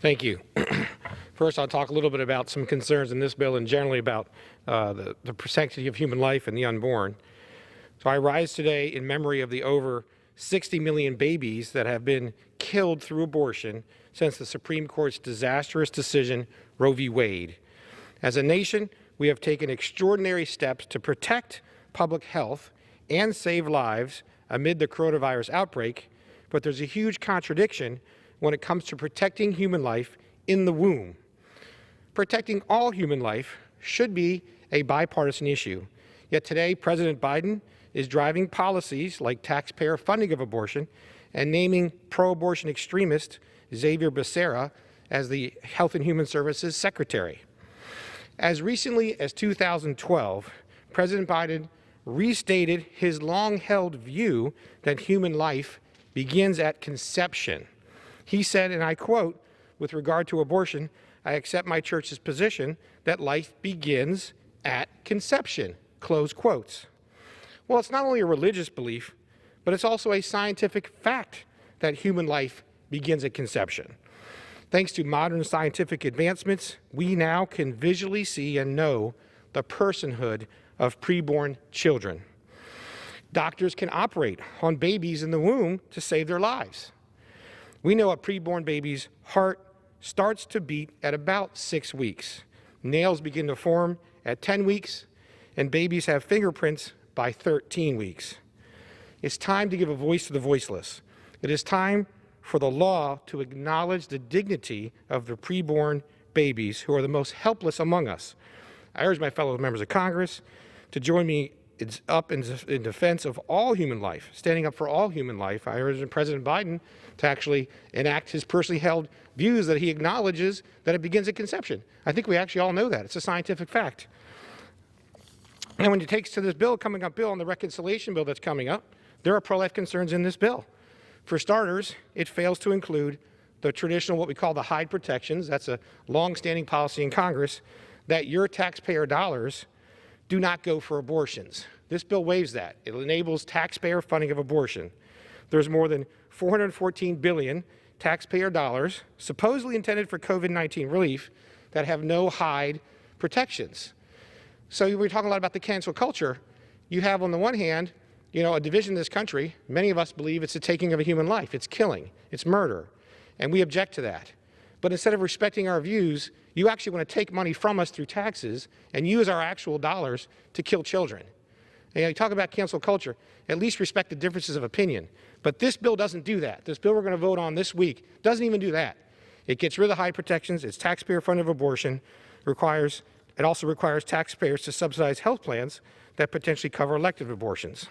Thank you. First, I'll talk a little bit about some concerns in this bill and generally about the protection of human life and the unborn. So I rise today in memory of the over 60 million babies that have been killed through abortion since the Supreme Court's disastrous decision, Roe v. Wade. As a nation, we have taken extraordinary steps to protect public health and save lives amid the coronavirus outbreak, but there's a huge contradiction when it comes to protecting human life in the womb. Protecting all human life should be a bipartisan issue. Yet today, President Biden is driving policies like taxpayer funding of abortion and naming pro-abortion extremist Xavier Becerra as the Health and Human Services Secretary. As recently as 2012, President Biden restated his long-held view that human life begins at conception. He said, and I quote, "With regard to abortion, I accept my church's position that life begins at conception," close quotes. Well, it's not only a religious belief, but it's also a scientific fact that human life begins at conception. Thanks to modern scientific advancements, we now can visually see and know the personhood of preborn children. Doctors can operate on babies in the womb to save their lives. We know a preborn baby's heart starts to beat at about 6 weeks. Nails begin to form at 10 weeks, and babies have fingerprints by 13 weeks. It's time to give a voice to the voiceless. It is time for the law to acknowledge the dignity of the preborn babies who are the most helpless among us. I urge my fellow members of Congress to join me in defense of all human life, standing up for all human life. I urge President Biden to actually enact his personally held views that he acknowledges that it begins at conception. I think we actually all know that. It's a scientific fact. And when it takes to this bill, on the reconciliation bill that's coming up, there are pro-life concerns in this bill. For starters, it fails to include the traditional, what we call the Hyde protections. That's a long-standing policy in Congress that your taxpayer dollars do not go for abortions. This bill waives that. It enables taxpayer funding of abortion. There's more than $414 billion taxpayer dollars supposedly intended for COVID-19 relief that have no Hyde protections. So we're talking a lot about the cancel culture. You have on the one hand, a division in this country. Many of us believe it's the taking of a human life. It's killing. It's murder. And we object to that. But instead of respecting our views, you actually want to take money from us through taxes and use our actual dollars to kill children. And you talk about cancel culture, at least respect the differences of opinion. But this bill doesn't do that. This bill we're going to vote on this week doesn't even do that. It gets rid of the high protections. It's taxpayer funded abortion. It also requires taxpayers to subsidize health plans that potentially cover elective abortions.